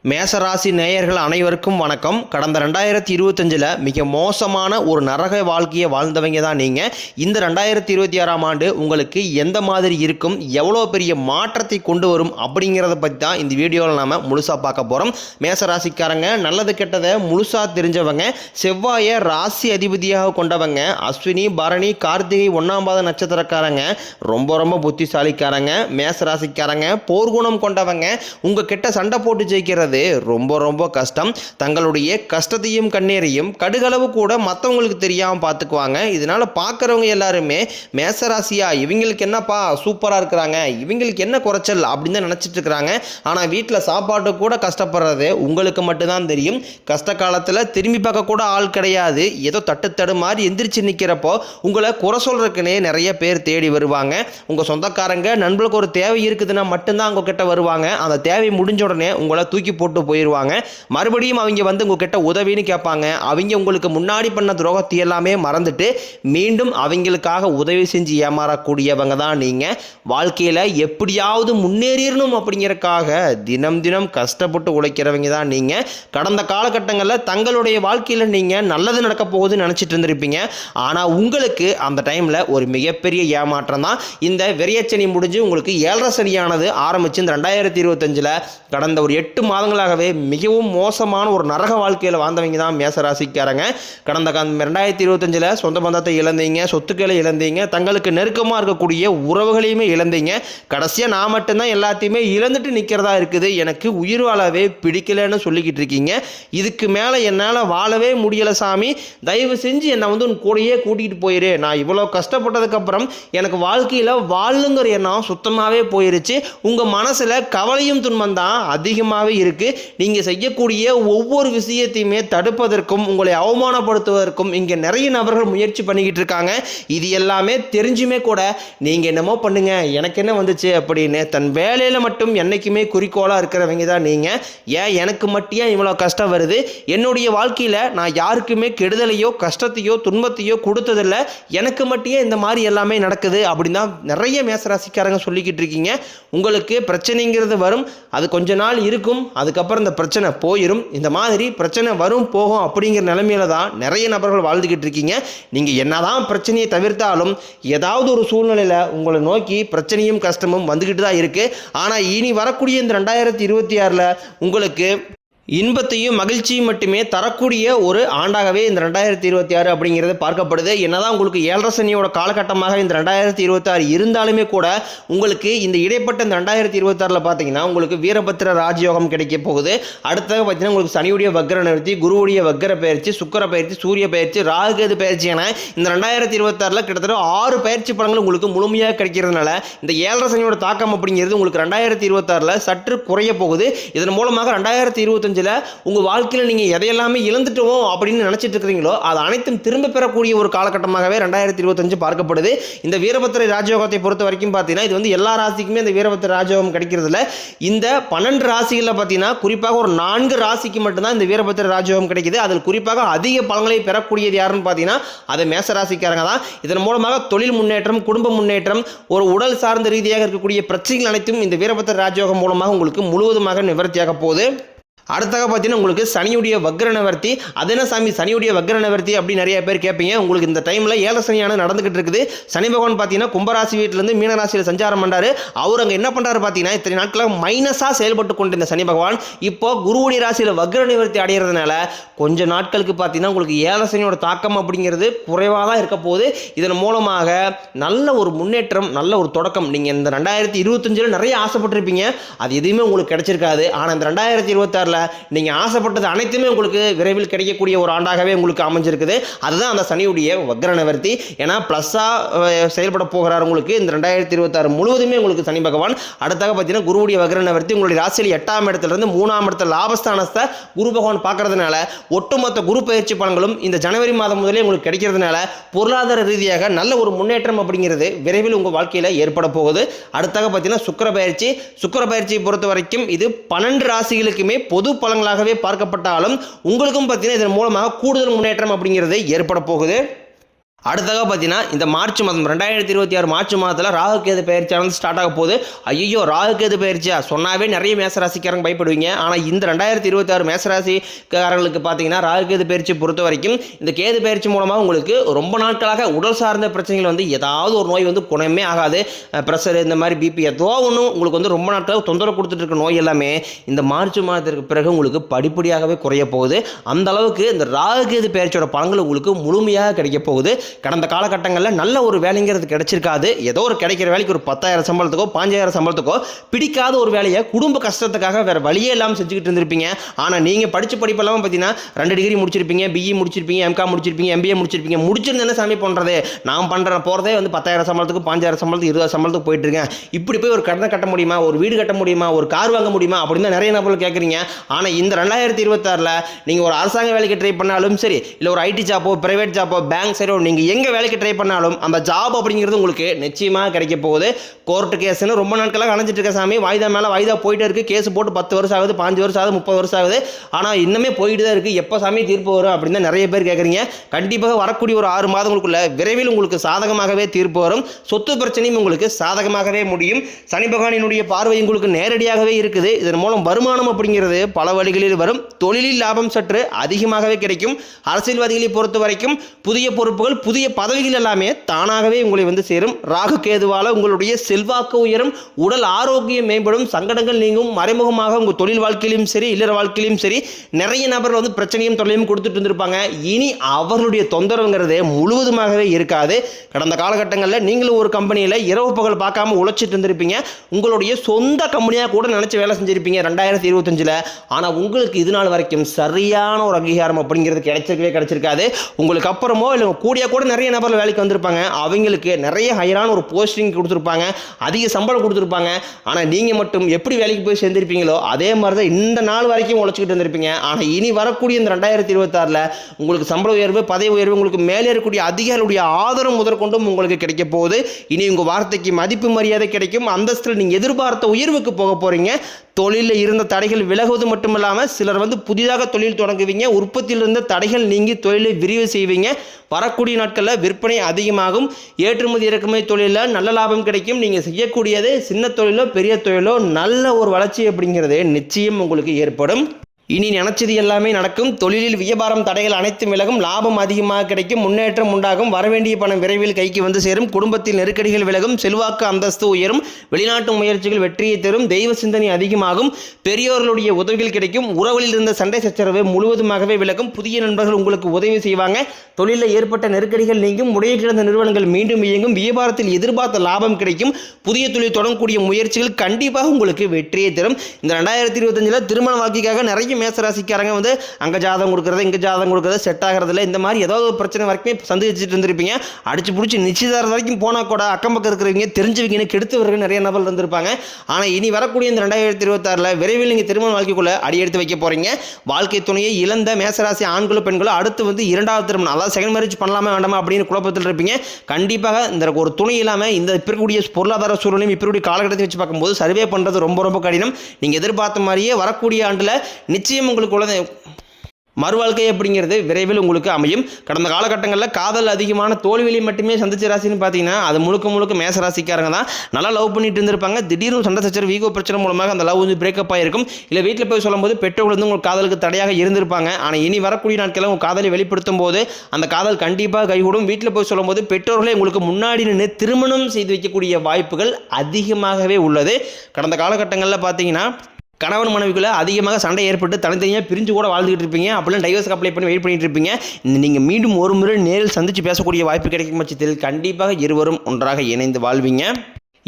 மேசராசி நேயர்கள் அனைவருக்கும் வணக்கம். கடந்த 2025 மிக மோசமான ஒரு நரக வாழ்க்கையை வாழ்ந்தவங்க தான் நீங்கள். இந்த 2026ஆம் ஆண்டு உங்களுக்கு எந்த மாதிரி இருக்கும், எவ்வளோ பெரிய மாற்றத்தை கொண்டு வரும் அப்படிங்கிறத பற்றி தான் இந்த வீடியோவில் நாம் முழுசாக பார்க்க போகிறோம். மேசராசிக்காரங்க நல்லது கெட்டதை முழுசாக தெரிஞ்சவங்க, செவ்வாயை ராசி அதிபதியாக கொண்டவங்க, அஸ்வினி பரணி கார்த்திகை 1ஆம் பாத நட்சத்திரக்காரங்க, ரொம்ப புத்திசாலிக்காரங்க. மேசராசிக்காரங்க போர்க்குணம் கொண்டவங்க. உங்கள் கிட்ட சண்டை போட்டு ஜெயிக்கிறது ரொம்ப கஷ்டம். தங்களுடைய கஷ்டத்தையும் கண்ணீரையும் கடுகளவு கூட மற்றவங்களுக்கு தெரியாமல் பார்த்துக்குவாங்க. இதனால பார்க்குறவங்க எல்லாருமே மேசராசியா இவங்களுக்கு என்னப்பா சூப்பராக இருக்கிறாங்க, இவங்களுக்கு என்ன குறைச்சல் அப்படின்னு தான் நினச்சிட்டு இருக்கிறாங்க. ஆனால் வீட்டில் சாப்பாட்டு கூட கஷ்டப்படுறது உங்களுக்கு மட்டும்தான் தெரியும். கஷ்ட காலத்தில் திரும்பி பார்க்க கூட ஆள் கிடையாது. ஏதோ தட்டு மாதிரி எந்திரிச்சு நிற்கிறப்போ உங்களை குறை சொல்றதுக்குன்னே நிறைய பேர் தேடி வருவாங்க. உங்கள் சொந்தக்காரங்க நண்பர்களுக்கு ஒரு தேவை இருக்குதுன்னா மட்டும்தான் உங்ககிட்ட வருவாங்க. அந்த தேவை முடிஞ்ச உடனே உங்களை தூக்கி போட்டு போயிடுவாங்க. மறுபடியும் அவங்க வந்து உங்ககிட்ட உதவின்னு கேட்பாங்க. அவங்க உங்களுக்கு முன்னாடி பண்ண துரோகத்தை எல்லாமே மறந்துட்டு மீண்டும் அவங்களுக்காக உதவி செஞ்சு ஏமாறக்கூடியவங்க தான் நீங்கள். வாழ்க்கையில் எப்படியாவது முன்னேறிடணும் அப்படிங்கிறதுக்காக தினம் கஷ்டப்பட்டு உழைக்கிறவங்க தான் நீங்கள். கடந்த காலகட்டங்களில் தங்களுடைய வாழ்க்கையில் நீங்கள் நல்லது நடக்க போகுதுன்னு நினச்சிட்டு இருந்திருப்பீங்க. ஆனால் உங்களுக்கு அந்த டைமில் ஒரு மிகப்பெரிய ஏமாற்றம் தான். இந்த விரையச்சனி முடிஞ்சு உங்களுக்கு 7.5 சனியானது ஆரம்பிச்சு இந்த 2025 கடந்த ஒரு 8 மாதங்களாகவே மிகவும் மோசமான ஒரு நரக வாழ்க்கையில் வாழ்ந்தவங்க தான் மேசராசிக்காரங்க. கடந்த 2025 சொந்த பந்தத்தை இழந்தீங்க, சொத்துக்களை இழந்தீங்க, தங்களுக்கு நெருக்கமாக இருக்கக்கூடிய உறவுகளையுமே இழந்தீங்க. கடைசியாக நான் மட்டும்தான் எல்லாத்தையுமே இழந்துட்டு நிற்கிறதா இருக்குது, எனக்கு உயிர் வாழவே பிடிக்கலன்னு சொல்லிக்கிட்டு இருக்கீங்க. இதுக்கு மேலே என்னால் வாழவே முடியலை சாமி, தயவு செஞ்சு என்னை வந்து உன் கூடையே கூட்டிகிட்டு போயிரு. நான் இவ்வளோ கஷ்டப்பட்டதுக்கப்புறம் எனக்கு வாழ்க்கையில் வாழுங்கிற எண்ணம் சுத்தமாகவே போயிருச்சு. உங்கள் மனசில் கவலையும் துன்பம் தான் அதிகமாகவே இருக்குது. நீங்கள் செய்யக்கூடிய ஒவ்வொரு விஷயத்தையுமே தடுப்பதற்கும் உங்களை அவமானப்படுத்துவதற்கும் இங்கே நிறைய நபர்கள் முயற்சி பண்ணிக்கிட்டு இருக்காங்க. இது எல்லாமே தெரிஞ்சுமே கூட நீங்கள் என்னமோ பண்ணுங்க, எனக்கு என்ன வந்துச்சு அப்படின்னு தன் வேலையில் மட்டும் என்றைக்குமே குறிக்கோளாக இருக்கிறவங்க தான் நீங்கள். ஏன் எனக்கு மட்டும் ஏன் இவ்வளோ கஷ்டம் வருது, என்னுடைய வாழ்க்கையில் நான் யாருக்குமே கெடுதலையோ கஷ்டத்தையோ துன்பத்தையோ கொடுத்ததில்லை, எனக்கு மட்டும் இந்த மாதிரி எல்லாமே நடக்குது அப்படின்னு தான் நிறைய மேசராசிக்காரங்க சொல்லிக்கிட்டு இருக்கீங்க. உங்களுக்கு பிரச்சனைங்கிறது வரும், அது கொஞ்ச நாள் இருக்கும், அதுக்கப்புறம் இந்த பிரச்சனை போயிடும். இந்த மாதிரி பிரச்சனை வரும் போகும் அப்படிங்கிற நிலைமையில தான் நிறைய நபர்கள் வாழ்ந்துக்கிட்டு இருக்கீங்க. நீங்கள் என்னதான் பிரச்சனையை தவிர்த்தாலும் ஏதாவது ஒரு சூழ்நிலையில் உங்களை நோக்கி பிரச்சனையும் கஷ்டமும் வந்துக்கிட்டு தான் இருக்குது. ஆனால் இனி வரக்கூடிய இந்த 2026 உங்களுக்கு இன்பத்தையும் மகிழ்ச்சியும் மட்டுமே தரக்கூடிய ஒரு ஆண்டாகவே இந்த 2026 அப்படிங்கிறது பார்க்கப்படுது. என்னதான் உங்களுக்கு 7.5 சனியோட காலகட்டமாக இந்த 2026 இருந்தாலுமே கூட உங்களுக்கு இந்த இடைப்பட்ட இந்த 2026 பார்த்தீங்கன்னா உங்களுக்கு வீரபத்திர ராஜயோகம் கிடைக்க போகுது. அடுத்தது பார்த்தீங்கன்னா உங்களுக்கு சனியுடைய வக்ர நிவர்த்தி, குருவுடைய வக்ர பயிற்சி, சுக்கிர பயிற்சி, சூரிய பயிற்சி, ராகுகேது பயிற்சி என இந்த 2026 கிட்டத்தட்ட 6 பயிற்சி பலன்கள் உங்களுக்கு முழுமையாக கிடைக்கிறதுனால இந்த 7.5 சனியோட தாக்கம் அப்படிங்கிறது உங்களுக்கு 2026 சற்று குறைய போகுது. இதன் மூலமாக 2025 உங்க வாழ்க்கையில் நீங்க எதையெல்லாமே இழந்துட்டோம் அப்படின்னு நினைச்சிட்டு இருக்கிறீங்களோ அது அனைத்தும் திரும்ப பெறக்கூடிய ஒரு காலகட்டமாகவே 2025 பார்க்கப்படுது. இந்த வீரபத்திர ராஜயோகத்தை பொறுத்த வரைக்கும் பார்த்தீங்கன்னா இது வந்து எல்லா ராசிக்குமே இந்த வீரபத்திர ராஜயோகம் கிடைக்கிறதுல இந்த 12 ராசிகளில் பார்த்தீங்கன்னா குறிப்பாக ஒரு 4 ராசிக்கு மட்டும்தான் இந்த வீரபத்திர ராஜயோகம் கிடைக்குது. அதில் குறிப்பாக அதிக பலன்களை பெறக்கூடியது யாருன்னு பார்த்தீங்கன்னா அது மேசராசிக்காரங்க தான். இதன் மூலமாக தொழில் முன்னேற்றம், குடும்ப முன்னேற்றம், ஒரு உடல் சார்ந்த ரீதியாக இருக்கக்கூடிய பிரச்சனைகள் அனைத்தும் இந்த வீரபத்திர ராஜயோகம் மூலமாக உங்களுக்கு முழுவதுமாக நிவர்த்தியாக போகுது. அடுத்தாக பார்த்தீங்கன்னா உங்களுக்கு சனியுடைய வக்ர நிவர்த்தி. அது என்ன சாமி சனியுடைய வக்ர நிவர்த்தி அப்படின்னு நிறைய பேர் கேட்பீங்க. உங்களுக்கு இந்த டைமில் 7 சனியான நடந்துகிட்டு இருக்குது. சனி பகவான் பார்த்தீங்கன்னா கும்பராசி வீட்டிலேருந்து மீனராசியில் சஞ்சாரம் பண்ணுறாரு. அவர் அங்கே என்ன பண்ணுறாரு பார்த்தீங்கன்னா இத்தனை நாட்களாக மைனஸாக செயல்பட்டு கொண்டு இந்த சனி பகவான் இப்போ குருவுடைய ராசியில் வக்ர நிவர்த்தி அடைகிறதுனால கொஞ்ச நாட்களுக்கு பார்த்தீங்கன்னா உங்களுக்கு 7 சனியோட தாக்கம் அப்படிங்கிறது குறைவாக தான் இருக்க போகுது. இதன் மூலமாக நல்ல ஒரு முன்னேற்றம், நல்ல ஒரு தொடக்கம். நீங்கள் இந்த 2025 நிறைய ஆசைப்பட்டிருப்பீங்க, அது எதுவுமே உங்களுக்கு கிடைச்சிருக்காது. ஆனால் இந்த 2026 நீங்க ஆசைப்பட்டது அனைத்துமே உங்களுக்கு விரைவில் கிடைக்கக்கூடிய ஒரு ஆண்டாகவே உங்களுக்கு அமைஞ்சிருக்குது. அதுதான் அந்த சனியுடைய வக்ர நிவர்த்தி. ஏன்னா பிளஸ்ஸா செயல்பட போகிறார் உங்களுக்கு இந்த 2026 முழுவதுமே உங்களுக்கு சனி பகவான். அடுத்தாக பார்த்தீங்கன்னா குருவுடைய வக்ர நிவர்த்தி உங்களுடைய ராசியில் 8ஆம் இடத்திலிருந்து 3ஆம் இடத்துல லாபஸ்தானத்தை குரு பகவான் பார்க்கறதுனால ஒட்டுமொத்த குரு பயிற்சி பலன்களும் இந்த ஜனவரி மாதம் முதலே உங்களுக்கு கிடைக்கிறதுனால பொருளாதார ரீதியாக நல்ல ஒரு முன்னேற்றம் அப்படிங்கிறது விரைவில் உங்கள் வாழ்க்கையில் ஏற்பட போகுது. அடுத்தாக பார்த்தீங்கன்னா சுக்கிர பயிற்சியை பொறுத்த வரைக்கும் இது 12 ராசிகளுக்குமே பொது பலன்களாகவே பார்க்கப்பட்டாலும் உங்களுக்கும் பார்த்தீங்கன்னா இதன் மூலமாக கூடுதல் முன்னேற்றம் அப்படிங்கிறது ஏற்பட போகுது. அடுத்ததாக பார்த்தீங்கன்னா இந்த மார்ச் மாதம் 2026 மார்ச் மாதத்தில் ராகுகேது பயிற்சியானது ஸ்டார்ட் ஆக போகுது. ஐயோ ராகுகேது பயிற்சியா சொன்னாவே நிறைய மேசராசிக்காரங்க பயப்படுவீங்க. ஆனால் இந்த 2026 மேசராசிக்காரங்களுக்கு பார்த்தீங்கன்னா ராகுகேது பயிற்சி பொறுத்த வரைக்கும் இந்த கேது பயிற்சி மூலமாக உங்களுக்கு ரொம்ப நாட்களாக உடல் சார்ந்த பிரச்சனைகள் வந்து ஏதாவது ஒரு நோய் வந்து குணமே ஆகாது. ப்ரெஷர் இந்த மாதிரி பிபி ஏதோ ஒன்று உங்களுக்கு வந்து ரொம்ப நாட்களாக தொந்தரவு கொடுத்துட்டு இருக்க நோய் எல்லாமே இந்த மார்ச் மாதத்திற்கு பிறகு உங்களுக்கு படிப்படியாகவே குறைய போகுது. அந்த அளவுக்கு இந்த ராகுகேது பயிற்சியோட பலன்கள் உங்களுக்கு முழுமையாக கிடைக்க போகுது. கடந்த காலகட்டங்களில் நல்ல ஒரு வேலைங்கிறது கிடைச்சிருக்காது. ஏதோ ஒரு கிடைக்கிற வேலைக்கு ஒரு 10,000 சம்பளத்துக்கோ 5,000 சம்பளத்துக்கோ பிடிக்காத ஒரு வேலையை குடும்ப கஷ்டத்துக்காக வேறு வழியே இல்லாமல் செஞ்சுக்கிட்டு இருந்திருப்பீங்க. ஆனால் நீங்கள் படித்த படிப்பெல்லாம் பார்த்தீங்கன்னா 2 டிகிரி முடிச்சிருப்பீங்க, பிஇ முடிச்சிருப்பீங்க, எம்காம் முடிச்சிருப்பீங்க, எம்பிஏ முடிச்சிருப்பீங்க. முடிச்சிருந்து என்ன சாமி பண்ணுறது, நான் போகிறதே வந்து 10,000 சம்பளத்துக்கு 5,000 சம்பளத்துக்கு 20,000 சம்பளத்துக்கு போயிட்டு இருக்கேன். இப்படி போய் ஒரு கடனை கட்ட முடியுமா, ஒரு வீடு கட்ட முடியுமா, ஒரு கார் வாங்க முடியுமா அப்படின்னு தான் நிறைய நபர்கள் கேட்குறீங்க. ஆனால் இந்த 2026 நீங்கள் ஒரு அரசாங்க வேலைக்கு ட்ரை பண்ணாலும் சரி, இல்லை ஒரு ஐடி ஜாப்போ பிரைவேட் ஜாப்போ பேங்க் சைடோ நீங்கள் எங்கே வேலைக்கு ட்ரை பண்ணாலும் அந்த ஜாப் அப்படிங்கிறது உங்களுக்கு நிச்சயமாக கிடைக்க போகுது. கோர்ட்டு கேஸ்ன்னு ரொம்ப நாட்களாக அணைஞ்சிட்டு இருக்க சாமி, வாய்தா மேலே வாய்தா போயிட்டே இருக்குது. கேஸ் போட்டு 10 வருஷம் ஆகுது, 5 வருஷம் ஆகுது, 30 வருஷம் ஆகுது. ஆனால் இன்னுமே போயிட்டு தான் இருக்குது. எப்போ சாமி தீர்ப்பு வரும் அப்படின்னு தான் நிறைய பேர் கேட்குறீங்க. கண்டிப்பாக வரக்கூடிய ஒரு 6 மாதங்களுக்குள்ள விரைவில் உங்களுக்கு சாதகமாகவே தீர்ப்பு வரும். சொத்து பிரச்சனையும் உங்களுக்கு சாதகமாகவே முடியும். சனி பகவானினுடைய பார்வை உங்களுக்கு நேரடியாகவே இருக்குது. இதன் மூலம் வருமானம் அப்படிங்கிறது பல வழிகளில் வரும். தொழிலில் லாபம் சற்று அதிகமாகவே கிடைக்கும். அரசியல்வாதிகளை பொறுத்த வரைக்கும் புதிய பொறுப்புகள் புதிய பதவிகள் எல்லாமே தானாகவே உங்களை வந்து சேரும். ராகு கேதுவால உங்களுடைய செல்வாக்கு உயரும், உடல் ஆரோக்கியம் மேம்படும், சங்கடங்கள் நீங்கும். மறைமுகமாக உங்கள் தொழில் வாழ்க்கையிலும் சரி இல்லற வாழ்க்கையிலும் சரி நிறைய நபர்கள் வந்து பிரச்சனையும் தொல்லையும் கொடுத்துட்டு இருந்திருப்பாங்க. இனி அவர்களுடைய தொந்தரவுங்கிறது முழுவதுமாகவே இருக்காது. கடந்த காலகட்டங்களில் நீங்களும் ஒரு கம்பெனியில் இரவு பகல் பார்க்காம உழைச்சிட்டு இருந்திருப்பீங்க. உங்களுடைய சொந்த கம்பெனியாக கூட நினச்சி வேலை செஞ்சிருப்பீங்க 2025. ஆனால் உங்களுக்கு இது நாள் வரைக்கும் சரியான ஒரு அங்கீகாரம் அப்படிங்கிறது கிடைச்சிருக்காது. உங்களுக்கு அப்புறமோ இல்லை கூடிய கூட நிறைய நபர்கள் வேலைக்கு வந்திருப்பாங்க. அவங்களுக்கு நிறைய ஹையரான ஒரு போஸ்டிங் கொடுத்துருப்பாங்க, அதிக சம்பளம் கொடுத்துருப்பாங்க. ஆனால் நீங்கள் மட்டும் எப்படி வேலைக்கு போய் சேர்ந்திருப்பீங்களோ அதே மாதிரி தான் இந்த நாள் வரைக்கும் உழைச்சிக்கிட்டு இருந்திருப்பீங்க. ஆனால் இனி வரக்கூடிய இந்த 2026 உங்களுக்கு சம்பள உயர்வு பதவி உயர்வு உங்களுக்கு மேலே இருக்கக்கூடிய அதிகாரிகளுடைய ஆதரவு முதற்கொண்டும் உங்களுக்கு கிடைக்க போகுது. இனி உங்கள் வார்த்தைக்கு மதிப்பு மரியாதை கிடைக்கும். அந்தஸ்தில் நீங்கள் எதிர்பார்த்த உயர்வுக்கு போக போகிறீங்க. தொழிலில் இருந்த தடைகள் விலகுவது மட்டுமில்லாமல் சிலர் வந்து புதிதாக தொழில் தொடங்குவீங்க. உற்பத்தியில் இருந்த தடைகள் நீங்கி தொழிலை விரிவு செய்வீங்க. வரக்கூடிய நாட்களில் விற்பனை அதிகமாகும். ஏற்றுமதி இறக்குமதி தொழிலில் நல்ல லாபம் கிடைக்கும். நீங்கள் செய்யக்கூடியது சின்ன தொழிலோ பெரிய தொழிலோ நல்ல ஒரு வளர்ச்சி அப்படிங்கிறது நிச்சயம் உங்களுக்கு ஏற்படும். இனி நினைச்சது எல்லாமே நடக்கும். தொழிலில் வியாபாரம் தடைகள் அனைத்தும் விலகும். லாபம் அதிகமாக கிடைக்கும். முன்னேற்றம் உண்டாகும். வரவேண்டிய பணம் விரைவில் கைக்கு வந்து சேரும். குடும்பத்தில் நெருக்கடிகள் விலகும். செல்வாக்கு அந்தஸ்து உயரும். வெளிநாட்டு முயற்சிகள் வெற்றியை தரும். தெய்வ சிந்தனை அதிகமாகும். பெரியோர்களுடைய உதவிகள் கிடைக்கும். உறவுகளில் இருந்த சண்டை சச்சரவு முழுவதுமாகவே விலகும். புதிய நண்பர்கள் உங்களுக்கு உதவி செய்வாங்க. தொழிலில் ஏற்பட்ட நெருக்கடிகள் நீங்கும். முறையை கிடந்த நிறுவனங்கள் மீண்டும் இயங்கும். வியாபாரத்தில் எதிர்பார்த்த லாபம் கிடைக்கும். புதிய தொழில் தொடங்கக்கூடிய முயற்சிகள் கண்டிப்பாக உங்களுக்கு வெற்றியை தரும். இந்த 2025 திருமண வாழ்க்கைக்காக நிறைய மேசராசிக்காரங்க வந்து அங்கே ஜாதகம் கொடுக்குறது இங்கே ஜாதகம் கொடுக்குறது செட் ஆகிறதுல இந்த மாதிரி ஏதாவது ஒரு பிரச்சனை வரைக்குமே சந்திச்சுட்டு இருந்திருப்பீங்க. அடிச்சு பிடிச்சி நிச்சயதாரம் வரைக்கும் போனால் கூட அக்கம் பக்கம் இருக்கிறவங்க தெரிஞ்சவங்க கெடுத்தவர்கள் நிறைய நபர்கள் இருந்திருப்பாங்க. ஆனால் இனி வரக்கூடிய இந்த 2026 விரைவில் நீங்கள் திருமண வாழ்க்கைக்குள்ளே அடி எடுத்து வைக்க போகிறீங்க. வாழ்க்கை துணையை இழந்த மேசராசி ஆண்களோ பெண்களோ அடுத்து வந்து 2வது திருமணம் அதாவது செகண்ட் மேரேஜ் பண்ணலாமா வேண்டாமா அப்படின்னு குழப்பத்தில் இருப்பீங்க. கண்டிப்பாக இந்த ஒரு துணை இல்லாமல் இந்த இப்பக்கூடிய பொருளாதார சூழ்நிலையும் இப்படி காலகட்டத்தை வச்சு பார்க்கும்போது சர்வே பண்ணுறது ரொம்ப ரொம்ப கடினம். நீங்கள் எதிர்பார்த்த மாதிரியே வரக்கூடிய ஆண்டில் நிச்சயம் உங்களுக்கு மறுவாழ்க்கை அப்படிங்கிறது விரைவில் உங்களுக்கு அமையும். கடந்த காலகட்டங்களில் காதல் அதிகமான தோல்வியை மட்டுமே சந்திச்ச ராசின்னு பார்த்தீங்கன்னா அது முழுக்க மேசராசிக்காரங்க தான். நல்லா லவ் பண்ணிட்டு இருந்திருப்பாங்க. திடீர்னு சண்டை சச்சரவு வீகோ பிரச்சனை மூலமாக அந்த லவ் வந்து பிரேக்கப் ஆகிருக்கும். இல்லை வீட்டில் போய் சொல்லும்போது பெற்றோர்கள் வந்து உங்களுக்கு காதலுக்கு தடையாக இருந்திருப்பாங்க. ஆனால் இனி வரக்கூடிய நாட்களில் உங்கள் காதலை வெளிப்படுத்தும் போது அந்த காதல் கண்டிப்பாக கைகூடும். வீட்டில் போய் சொல்லும்போது பெற்றோர்களே உங்களுக்கு முன்னாடி நின்று திருமணம் செய்து வைக்கக்கூடிய வாய்ப்புகள் அதிகமாகவே உள்ளது. கடந்த காலகட்டங்களில் பார்த்தீங்கன்னா கணவன் மனைவிக்குள்ள அதிகமாக சண்டை ஏற்பட்டு தனித்தனியாக பிரிஞ்சு கூட வாழ்ந்துகிட்டு இருப்பீங்க. அப்படிலாம் டைவர்ஸ்க்கு அப்ளை பண்ணி வெயிட் பண்ணிட்டு இருப்பீங்க. நீங்கள் மீண்டும் ஒரு முறை நேரில் சந்தித்து பேசக்கூடிய வாய்ப்பு கிடைக்கும் பட்சத்தில் கண்டிப்பாக இருவரும் ஒன்றாக இணைந்து வாழ்வீங்க.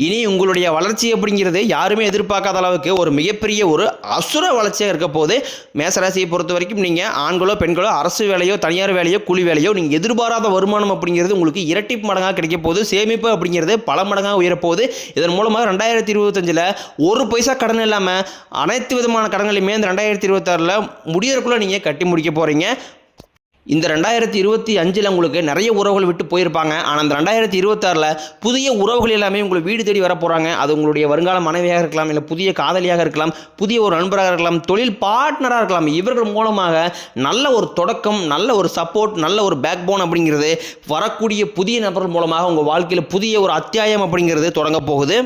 இனி உங்களுடைய வளர்ச்சி அப்படிங்கிறது யாருமே எதிர்பார்க்காத அளவுக்கு ஒரு மிகப்பெரிய ஒரு அசுர வளர்ச்சியாக இருக்க போது. மேசராசியை பொறுத்த வரைக்கும் நீங்கள் ஆண்களோ பெண்களோ அரசு வேலையோ தனியார் வேலையோ கூலி வேலையோ நீங்கள் எதிர்பாராத வருமானம் அப்படிங்கிறது உங்களுக்கு இரட்டிப்பு மடங்காக கிடைக்க போகுது. சேமிப்பு அப்படிங்கிறது பல மடங்காக உயரப்போகுது. இதன் மூலமாக 2025 ஒரு பைசா கடன் இல்லாமல் அனைத்து விதமான கடன்களையுமே இந்த 2026 முடியறதுக்குள்ளே நீங்கள் கட்டி முடிக்க போகிறீங்க. இந்த 2025 உங்களுக்கு நிறைய உறவுகள் விட்டு போயிருப்பாங்க. ஆனால் அந்த 2026 புதிய உறவுகள் எல்லாமே உங்களை வீடு தேடி வர போகிறாங்க. அது உங்களுடைய வருங்கால மனைவியாக இருக்கலாம், இல்லை புதிய காதலியாக இருக்கலாம், புதிய ஒரு நண்பராக இருக்கலாம், தொழில் பார்ட்னராக இருக்கலாம். இவர்கள் மூலமாக நல்ல ஒரு தொடக்கம், நல்ல ஒரு சப்போர்ட், நல்ல ஒரு பேக் போன் அப்படிங்கிறது வரக்கூடிய புதிய நபர்கள் மூலமாக உங்கள் வாழ்க்கையில் புதிய ஒரு அத்தியாயம் அப்படிங்கிறது தொடங்க போகுது.